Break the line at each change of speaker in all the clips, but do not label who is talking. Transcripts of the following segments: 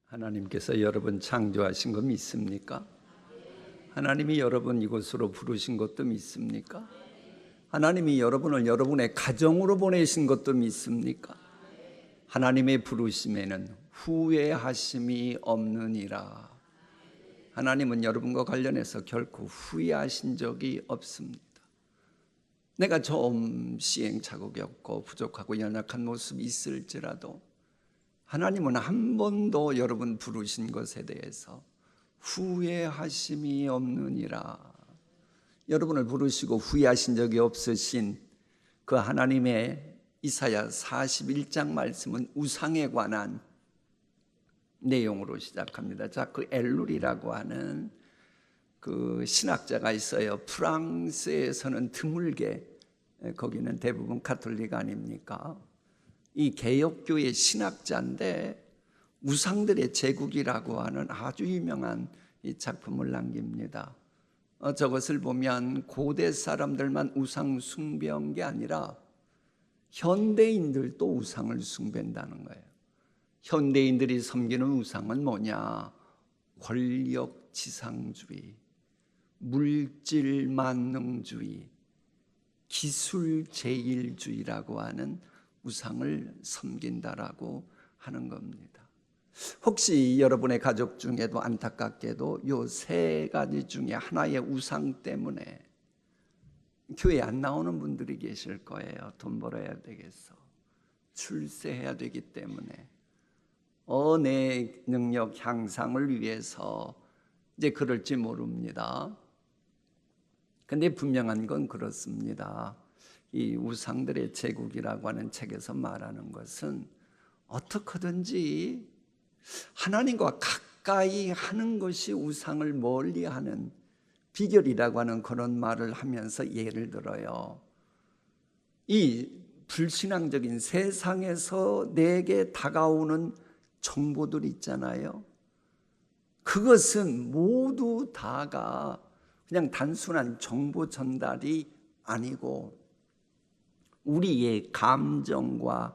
하나님께서 여러분 창조하신 거 믿습니까? 하나님이 여러분 이곳으로 부르신 것도 믿습니까? 하나님이 여러분을 여러분의 가정으로 보내신 것도 믿습니까? 하나님의 부르심에는 후회하심이 없느니라. 하나님은 여러분과 관련해서 결코 후회하신 적이 없습니다. 내가 좀 시행착오가 없고 부족하고 연약한 모습이 있을지라도 하나님은 한 번도 여러분 부르신 것에 대해서 후회하심이 없느니라. 여러분을 부르시고 후회하신 적이 없으신 그 하나님의 이사야 41장 말씀은 우상에 관한 내용으로 시작합니다. 자, 그 엘룰이라고 하는 그 신학자가 있어요. 프랑스에서는 드물게, 거기는 대부분 가톨릭 아닙니까? 이 개혁교의 신학자인데 우상들의 제국이라고 하는 아주 유명한 이 작품을 남깁니다. 저것을 보면 고대 사람들만 우상 숭배한 게 아니라 현대인들도 우상을 숭배한다는 거예요. 현대인들이 섬기는 우상은 뭐냐? 권력지상주의, 물질만능주의, 기술제일주의라고 하는 우상을 섬긴다라고 하는 겁니다. 혹시 여러분의 가족 중에도 안타깝게도 이 세 가지 중에 하나의 우상 때문에 교회 안 나오는 분들이 계실 거예요. 돈 벌어야 되겠어, 출세해야 되기 때문에, 내 능력 향상을 위해서 이제 그럴지 모릅니다. 근데 분명한 건 그렇습니다. 이 우상들의 제국이라고 하는 책에서 말하는 것은 어떻게든지 하나님과 가까이 하는 것이 우상을 멀리하는 비결이라고 하는 그런 말을 하면서 예를 들어요. 이 불신앙적인 세상에서 내게 다가오는 정보들 있잖아요. 그것은 모두 다가 그냥 단순한 정보 전달이 아니고 우리의 감정과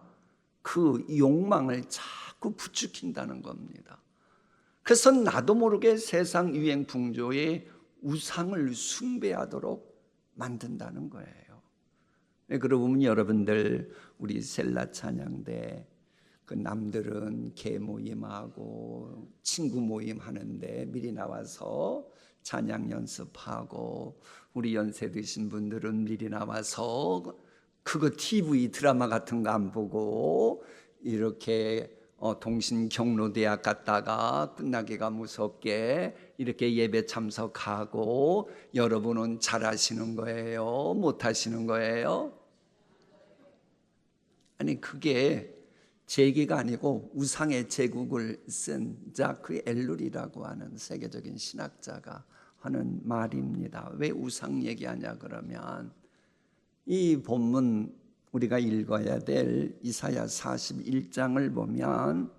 그 욕망을 자꾸 부추긴다는 겁니다. 그래서 나도 모르게 세상 유행 풍조의 우상을 숭배하도록 만든다는 거예요. 그러면 여러분들 우리 셀라 찬양대 그 남들은 개 모임하고 친구 모임 하는데 미리 나와서 찬양 연습하고, 우리 연세 드신 분들은 미리 나와서 그거 TV 드라마 같은 거 안 보고 이렇게 동신 경로대학 갔다가 끝나기가 무섭게 이렇게 예배 참석하고, 여러분은 잘하시는 거예요? 못하시는 거예요? 아니, 그게 제기가 아니고 우상의 제국을 쓴 자크 엘룰이라고 하는 세계적인 신학자가 하는 말입니다. 왜 우상 얘기하냐 그러면 이 본문 우리가 읽어야 될 이사야 41장을 보면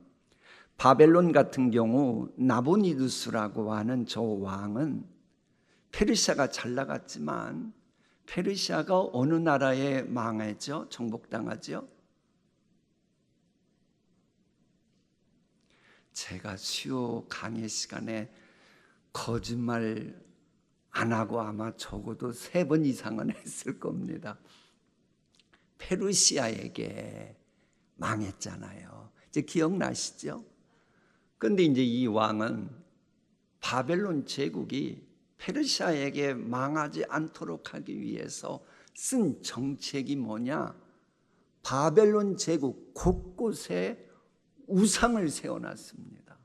바벨론 같은 경우 나보니두스라고 하는 저 왕은 페르시아가 잘 나갔지만 페르시아가 어느 나라에 망하죠? 정복당하죠? 제가 수요 강의 시간에 거짓말 안 하고 아마 적어도 3번 이상은 했을 겁니다. 페르시아에게 망했잖아요. 이제 기억나시죠? 그런데 이제 이 왕은 바벨론 제국이 페르시아에게 망하지 않도록 하기 위해서 쓴 정책이 뭐냐? 바벨론 제국 곳곳에 우상을 세워놨습니다.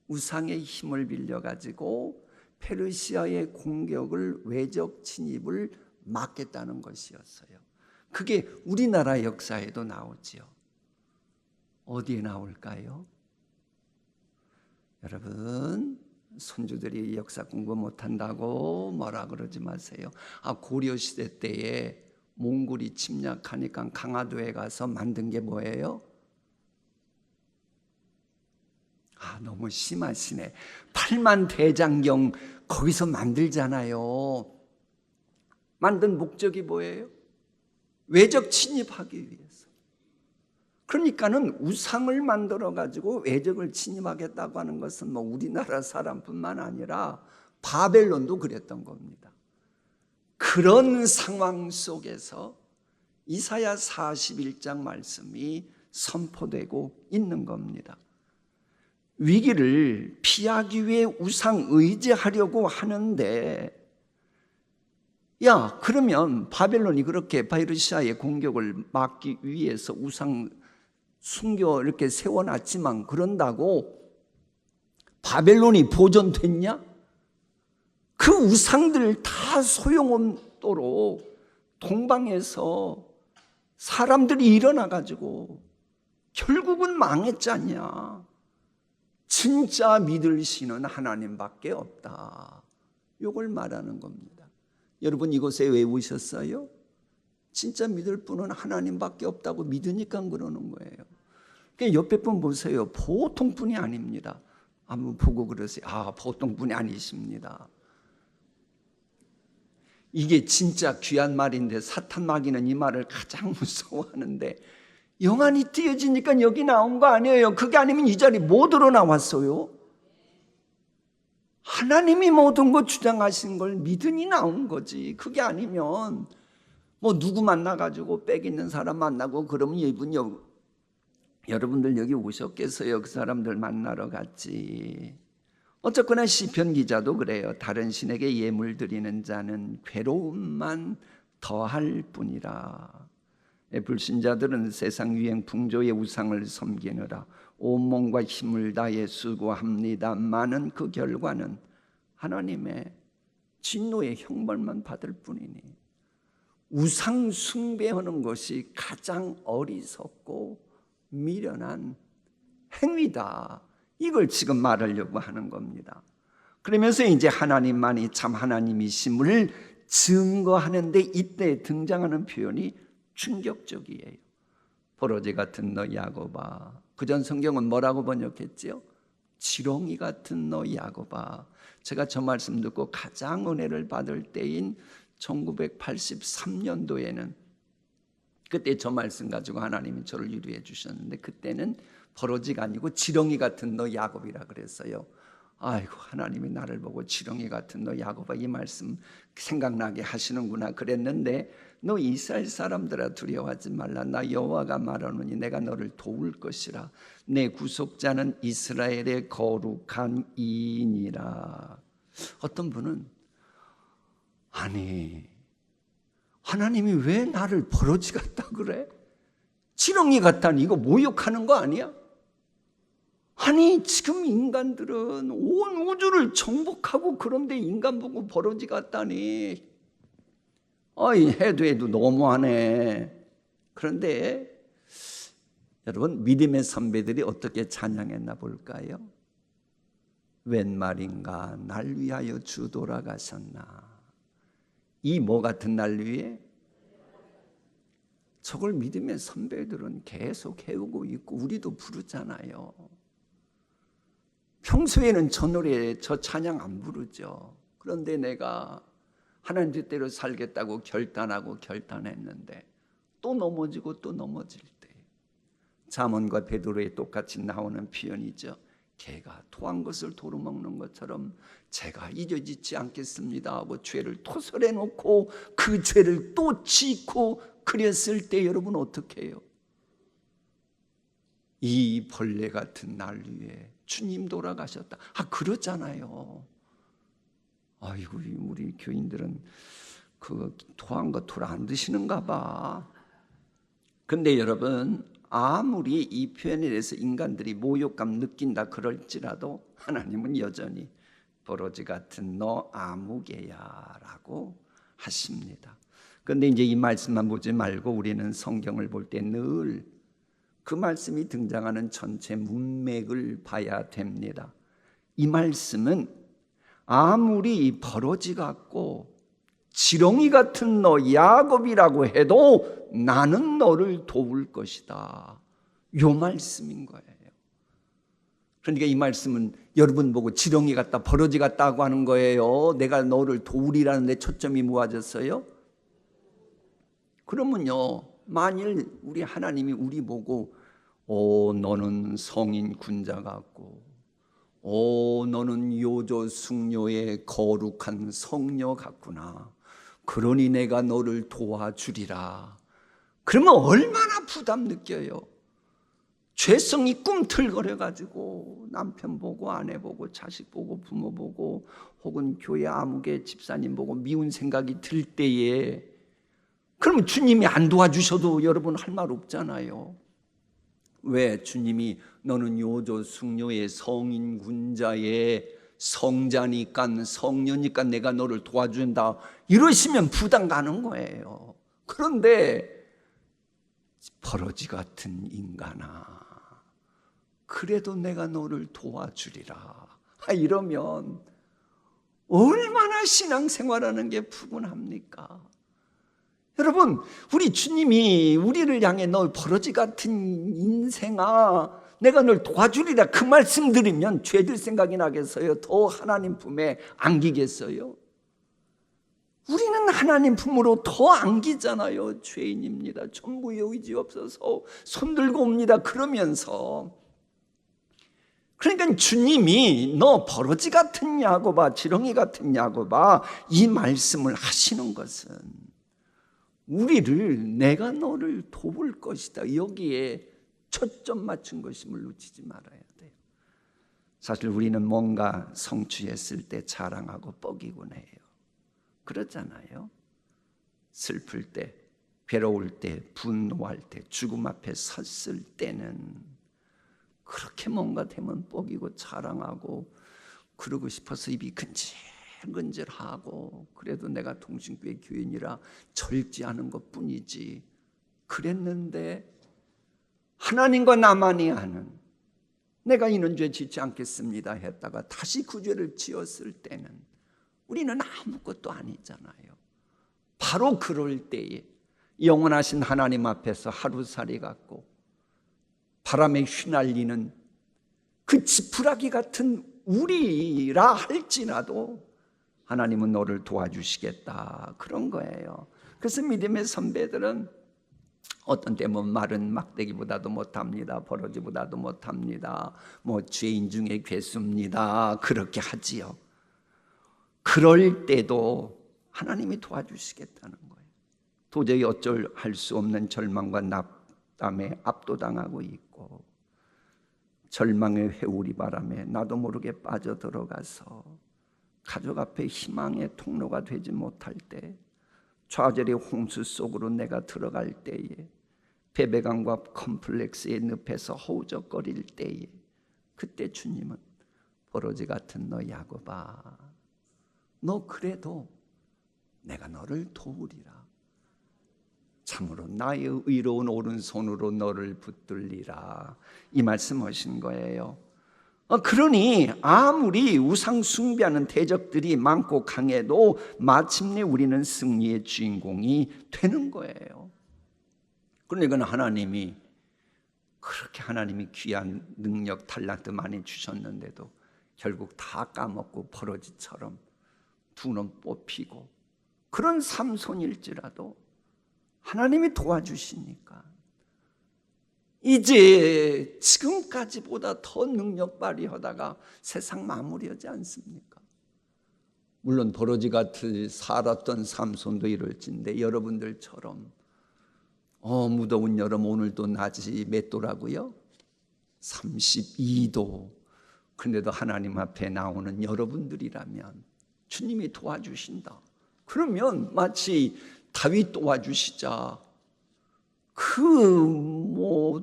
우상의 힘을 빌려가지고 페르시아의 공격을, 외적 침입을 막겠다는 것이었어요. 그게 우리나라 역사에도 나오지요. 어디에 나올까요? 여러분, 손주들이 역사 공부 못한다고 뭐라 그러지 마세요. 고려시대 때에 몽골이 침략하니까 강화도에 가서 만든 게 뭐예요? 너무 심하시네. 8만 대장경 거기서 만들잖아요. 만든 목적이 뭐예요? 외적 침입하기 위해서. 그러니까는 우상을 만들어 가지고 외적을 침입하겠다고 하는 것은 뭐 우리나라 사람뿐만 아니라 바벨론도 그랬던 겁니다. 그런 상황 속에서 이사야 41장 말씀이 선포되고 있는 겁니다. 위기를 피하기 위해 우상 의지하려고 하는데, 야, 그러면 바벨론이 그렇게 바이르시아의 공격을 막기 위해서 우상 숨겨 이렇게 세워놨지만 그런다고 바벨론이 보존됐냐? 그 우상들 다 소용없도록 동방에서 사람들이 일어나가지고 결국은 망했지 않냐? 진짜 믿을 신은 하나님밖에 없다. 이걸 말하는 겁니다. 여러분 이곳에 왜 오셨어요? 진짜 믿을 분은 하나님밖에 없다고 믿으니까 그러는 거예요. 그러니까 옆에 분 보세요. 보통 분이 아닙니다. 한번 보고 그러세요. 아, 보통 분이 아니십니다. 이게 진짜 귀한 말인데 사탄 마귀는 이 말을 가장 무서워하는데, 영안이 띄어지니까 여기 나온 거 아니에요. 그게 아니면 이 자리 못 들어나왔어요. 하나님이 모든 것 주장하신 걸 믿으니 나온 거지. 그게 아니면 뭐 누구 만나가지고 빽 있는 사람 만나고 그러면 이분 여러분들 여기 오셨겠어요? 그 사람들 만나러 갔지. 어쨌거나 시편 기자도 그래요. 다른 신에게 예물 드리는 자는 괴로움만 더할 뿐이라. 불신자들은 세상 유행 풍조의 우상을 섬기느라 온몸과 힘을 다해 수고합니다마는 그 결과는 하나님의 진노의 형벌만 받을 뿐이니 우상 숭배하는 것이 가장 어리석고 미련한 행위다. 이걸 지금 말하려고 하는 겁니다. 그러면서 이제 하나님만이 참 하나님이심을 증거하는데 이때 등장하는 표현이 충격적이에요. 버러지 같은 너 야곱아. 그전 성경은 뭐라고 번역했지요? 지렁이 같은 너 야곱아. 제가 저 말씀 듣고 가장 은혜를 받을 때인 1983년도에는 그때 저 말씀 가지고 하나님이 저를 위로해 주셨는데, 그때는 버러지가 아니고 지렁이 같은 너 야곱이라 그랬어요. 아이고, 하나님이 나를 보고 지렁이 같은 너 야곱아 이 말씀 생각나게 하시는구나 그랬는데, 너 이스라엘 사람들아 두려워하지 말라. 나 여호와가 말하노니 내가 너를 도울 것이라. 내 구속자는 이스라엘의 거룩한 이인이라. 어떤 분은 아니 하나님이 왜 나를 버러지 같다 그래? 지렁이 같다니 이거 모욕하는 거 아니야? 아니 지금 인간들은 온 우주를 정복하고 그런데 인간 보고 버러지 같다니, 어이 해도 너무하네. 그런데 여러분 믿음의 선배들이 어떻게 찬양했나 볼까요? 웬 말인가 날 위하여 주 돌아가셨나. 이 뭐 같은 날 위에? 저걸 믿음의 선배들은 계속 해오고 있고 우리도 부르잖아요. 평소에는 저 노래 저 찬양 안 부르죠. 그런데 내가 하나님 뜻대로 살겠다고 결단했는데 또 넘어지고 또 넘어질 때, 잠언과 베드로에 똑같이 나오는 표현이죠. 개가 토한 것을 도로 먹는 것처럼 제가 잊어지지 않겠습니다 하고 죄를 토설해 놓고 그 죄를 또 짓고 그랬을 때 여러분 어떻게 해요? 이 벌레 같은 날 위에 주님 돌아가셨다. 그러잖아요. 아이고 우리 교인들은 그 토한 거 토를 안 드시는가 봐. 근데 여러분 아무리 이 표현에 대해서 인간들이 모욕감 느낀다 그럴지라도 하나님은 여전히 버러지 같은 너 아무개야 라고 하십니다. 그런데 이제 이 말씀만 보지 말고 우리는 성경을 볼 때 늘 그 말씀이 등장하는 전체 문맥을 봐야 됩니다. 이 말씀은 아무리 버러지 같고 지렁이 같은 너 야곱이라고 해도 나는 너를 도울 것이다. 요 말씀인 거예요. 그러니까 이 말씀은 여러분 보고 지렁이 같다 버러지 같다고 하는 거예요. 내가 너를 도우리라는 데 초점이 모아졌어요. 그러면요 만일 우리 하나님이 우리 보고 오, 너는 성인 군자 같고, 오, 너는 요조 숙녀의 거룩한 성녀 같구나. 그러니 내가 너를 도와주리라. 그러면 얼마나 부담 느껴요. 죄성이 꿈틀거려가지고 남편 보고 아내 보고 자식 보고 부모 보고 혹은 교회 아무개 집사님 보고 미운 생각이 들 때에, 그러면 주님이 안 도와주셔도 여러분 할 말 없잖아요. 왜? 주님이 너는 요조 숙녀의 성인 군자의 성자니까 성녀니까 내가 너를 도와준다 이러시면 부담 가는 거예요. 그런데 버러지 같은 인간아, 그래도 내가 너를 도와주리라 이러면 얼마나 신앙생활하는 게 푸근합니까? 여러분, 우리 주님이 우리를 향해 너 버러지 같은 인생아 내가 널 도와주리라 그 말씀 들으면 죄들 생각이 나겠어요? 더 하나님 품에 안기겠어요? 우리는 하나님 품으로 더 안기잖아요. 죄인입니다. 전부의 의지 없어서 손들고 옵니다. 그러면서, 그러니까 주님이 너 버러지 같은 야곱아, 지렁이 같은 야곱아 이 말씀을 하시는 것은 우리를 내가 너를 도울 것이다 여기에 초점 맞춘 것임을 놓치지 말아야 돼요. 사실 우리는 뭔가 성취했을 때 자랑하고 뻐기곤 해요. 그렇잖아요. 슬플 때, 괴로울 때, 분노할 때, 죽음 앞에 섰을 때는 그렇게 뭔가 되면 뻐기고 자랑하고 그러고 싶어서 입이 근질근질하고 그래도 내가 동신교회 교인이라 절지 않은 것뿐이지 그랬는데 하나님과 나만이 아는 내가 이는 죄 짓지 않겠습니다 했다가 다시 그 죄를 지었을 때는 우리는 아무것도 아니잖아요. 바로 그럴 때에 영원하신 하나님 앞에서 하루살이 같고 바람에 휘날리는 그 지푸라기 같은 우리라 할지라도 하나님은 너를 도와주시겠다 그런 거예요. 그래서 믿음의 선배들은 어떤 때면 말은 막대기보다도 못합니다. 버러지보다도 못합니다. 죄인 중에 괴수입니다. 그렇게 하지요. 그럴 때도 하나님이 도와주시겠다는 거예요. 도저히 어쩔 할 수 없는 절망과 낙담에 압도당하고 있고 절망의 회오리 바람에 나도 모르게 빠져들어가서 가족 앞에 희망의 통로가 되지 못할 때, 좌절의 홍수 속으로 내가 들어갈 때에, 패배감과 컴플렉스의 늪에서 허우적거릴 때에, 그때 주님은 버러지 같은 너 야곱아, 너 그래도 내가 너를 도우리라. 참으로 나의 의로운 오른손으로 너를 붙들리라. 이 말씀하신 거예요. 그러니 아무리 우상 숭배하는 대적들이 많고 강해도 마침내 우리는 승리의 주인공이 되는 거예요. 그러니까 하나님이 그렇게 하나님이 귀한 능력 달란트 많이 주셨는데도 결국 다 까먹고 버러지처럼 두 눈 뽑히고 그런 삼손일지라도 하나님이 도와주시니까 이제 지금까지보다 더 능력 발휘하다가 세상 마무리하지 않습니까? 물론 버러지 같이 살았던 삼손도 이럴진데 여러분들처럼 무더운 여름 오늘도 낮이 몇 도라고요? 32도. 그런데도 하나님 앞에 나오는 여러분들이라면 주님이 도와주신다. 그러면 마치 다윗 도와주시자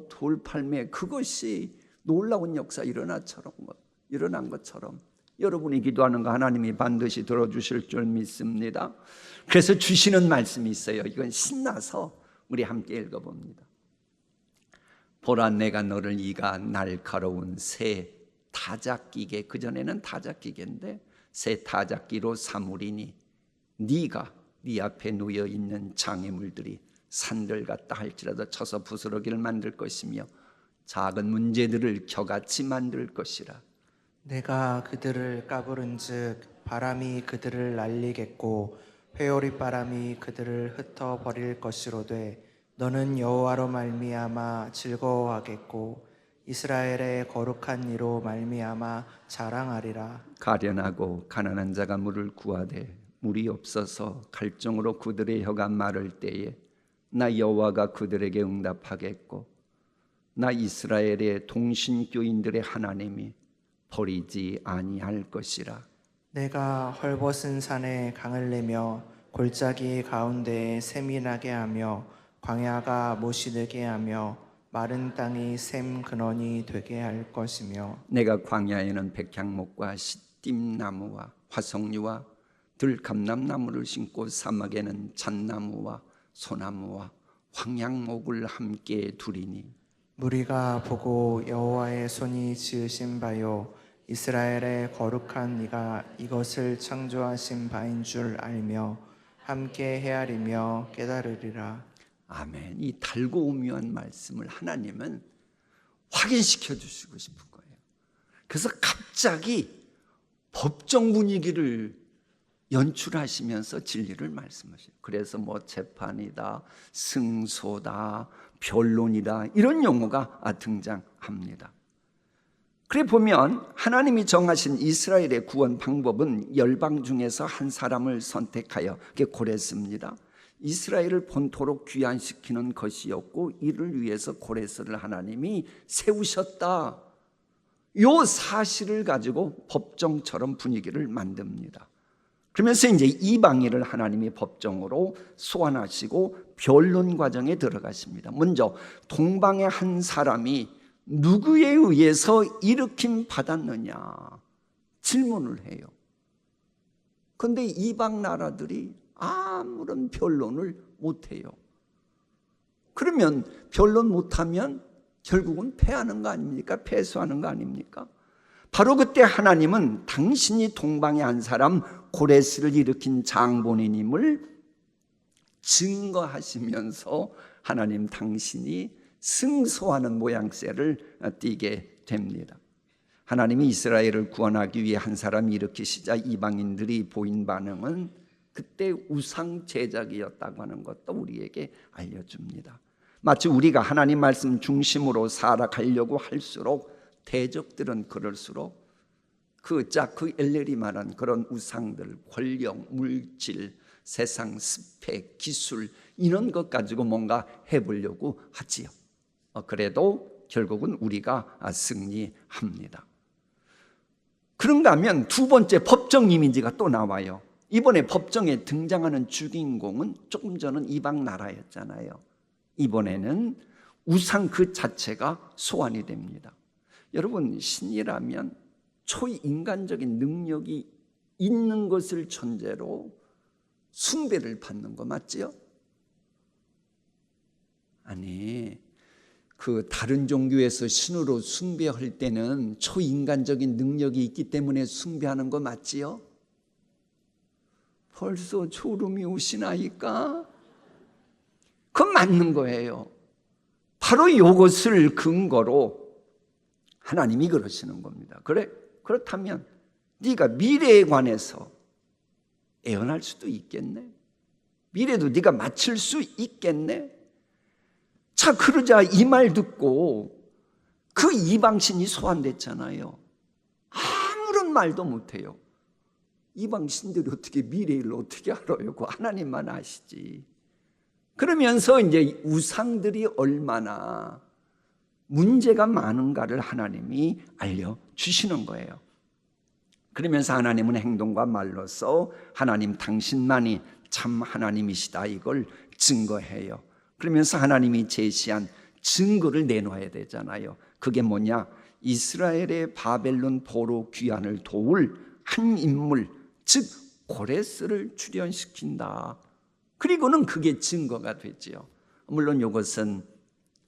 돌팔매 그것이 놀라운 역사 일어난 것처럼 여러분이 기도하는 거 하나님이 반드시 들어주실 줄 믿습니다. 그래서 주시는 말씀이 있어요. 이건 신나서 우리 함께 읽어봅니다. 보라 내가 너를 이가 날카로운 새 타작기계, 그전에는 타작기계인데 새 타작기로 삼으리니 네가 네 앞에 놓여 있는 장애물들이 산들 같다 할지라도 쳐서 부스러기를 만들 것이며 작은 문제들을 겨같이 만들 것이라.
내가 그들을 까부른즉 바람이 그들을 날리겠고 회오리 바람이 그들을 흩어버릴 것이로되 너는 여호와로 말미암아 즐거워하겠고 이스라엘의 거룩한 이로 말미암아 자랑하리라.
가련하고 가난한 자가 물을 구하되 물이 없어서 갈증으로 그들의 혀가 마를 때에 나 여호와가 그들에게 응답하겠고 나 이스라엘의 동신교인들의 하나님이 버리지 아니할 것이라.
내가 헐벗은 산에 강을 내며 골짜기 가운데에 샘이 나게 하며 광야가 못이 되게 하며 마른 땅이 샘 근원이 되게 할 것이며
내가 광야에는 백향목과 시띠나무와 화석류와 들감람나무를 심고 사막에는 잣나무와 소나무와 황양목을 함께 두리니
무리가 보고 여호와의 손이 지으신 바요 이스라엘의 거룩한 이가 이것을 창조하신 바인 줄 알며 함께 헤아리며 깨달으리라.
아멘. 이 달고 오묘한 말씀을 하나님은 확인시켜 주시고 싶은 거예요. 그래서 갑자기 법정 분위기를 연출하시면서 진리를 말씀하셔요. 그래서 뭐 재판이다, 승소다, 변론이다 이런 용어가 등장합니다. 그래 보면 하나님이 정하신 이스라엘의 구원 방법은 열방 중에서 한 사람을 선택하여 고레스입니다. 이스라엘을 본토로 귀환시키는 것이었고 이를 위해서 고레스를 하나님이 세우셨다. 이 사실을 가지고 법정처럼 분위기를 만듭니다. 그러면서 이제 이방인을 하나님이 법정으로 소환하시고 변론 과정에 들어가십니다. 먼저 동방의 한 사람이 누구에 의해서 일으킴 받았느냐 질문을 해요. 그런데 이방 나라들이 아무런 변론을 못해요. 그러면 변론 못하면 결국은 패하는 거 아닙니까? 패소하는 거 아닙니까? 바로 그때 하나님은 당신이 동방의 한 사람 고레스를 일으킨 장본인임을 증거하시면서 하나님 당신이 승소하는 모양새를 띠게 됩니다. 하나님이 이스라엘을 구원하기 위해 한 사람이 일으키시자 이방인들이 보인 반응은 그때 우상 제작이었다고 하는 것도 우리에게 알려줍니다. 마치 우리가 하나님 말씀 중심으로 살아가려고 할수록 대적들은 그럴수록 그 엘렐이 말한 그런 우상들, 권력, 물질, 세상, 스펙, 기술 이런 것 가지고 뭔가 해보려고 하지요. 그래도 결국은 우리가 승리합니다. 그런가 하면 두 번째 법정 이미지가 또 나와요. 이번에 법정에 등장하는 주인공은 조금 전은 이방 나라였잖아요. 이번에는 우상 그 자체가 소환이 됩니다. 여러분, 신이라면 초인간적인 능력이 있는 것을 전제로 숭배를 받는 거 맞지요? 아니, 그 다른 종교에서 신으로 숭배할 때는 초인간적인 능력이 있기 때문에 숭배하는 거 맞지요? 벌써 졸음이 오시나이까? 그건 맞는 거예요. 바로 이것을 근거로 하나님이 그러시는 겁니다. 그렇다면 네가 미래에 관해서 애언할 수도 있겠네. 미래도 네가 맞힐 수 있겠네. 자, 그러자 이 말 듣고 그 이방신이 소환됐잖아요. 아무런 말도 못해요. 이방신들이 어떻게 미래를 어떻게 알아요? 그 하나님만 아시지. 그러면서 이제 우상들이 얼마나 문제가 많은가를 하나님이 알려주시는 거예요. 그러면서 하나님은 행동과 말로서 하나님 당신만이 참 하나님이시다 이걸 증거해요. 그러면서 하나님이 제시한 증거를 내놓아야 되잖아요. 그게 뭐냐? 이스라엘의 바벨론 포로 귀환을 도울 한 인물, 즉 고레스를 출현시킨다. 그리고는 그게 증거가 되지요. 물론 이것은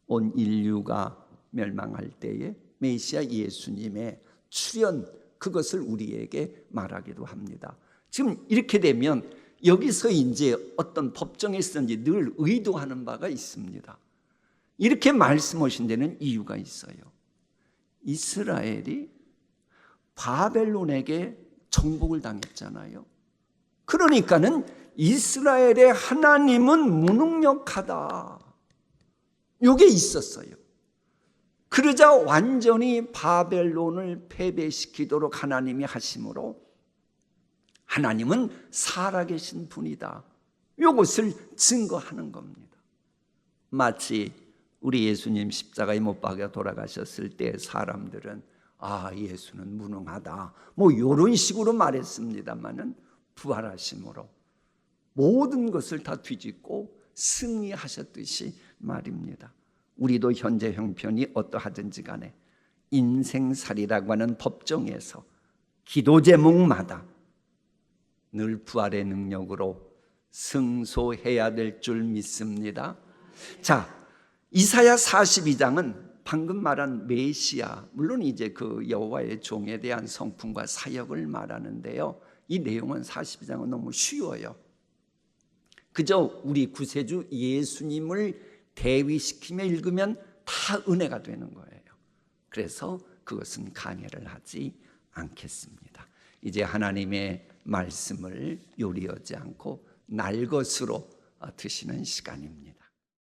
온 인류가 멸망할 때에 메시아 예수님의 출현, 그것을 우리에게 말하기도 합니다. 지금 이렇게 되면 여기서 이제 어떤 법정에서든지 늘 의도하는 바가 있습니다. 이렇게 말씀하신 데는 이유가 있어요. 이스라엘이 바벨론에게 정복을 당했잖아요. 그러니까는 이스라엘의 하나님은 무능력하다. 요게 있었어요. 그러자 완전히 바벨론을 패배시키도록 하나님이 하심으로 하나님은 살아계신 분이다. 이것을 증거하는 겁니다. 마치 우리 예수님 십자가에 못 박혀 돌아가셨을 때 사람들은 예수는 무능하다 뭐 이런 식으로 말했습니다마는 부활하심으로 모든 것을 다 뒤집고 승리하셨듯이 말입니다. 우리도 현재 형편이 어떠하든지 간에 인생살이라고 하는 법정에서 기도 제목마다 늘 부활의 능력으로 승소해야 될 줄 믿습니다. 자, 이사야 42장은 방금 말한 메시아, 물론 이제 그 여호와의 종에 대한 성품과 사역을 말하는데요. 이 내용은 42장은 너무 쉬워요. 그저 우리 구세주 예수님을 대위시키며 읽으면 다 은혜가 되는 거예요. 그래서 그것은 강해를 하지 않겠습니다. 이제 하나님의 말씀을 요리하지 않고 날 것으로 드시는 시간입니다.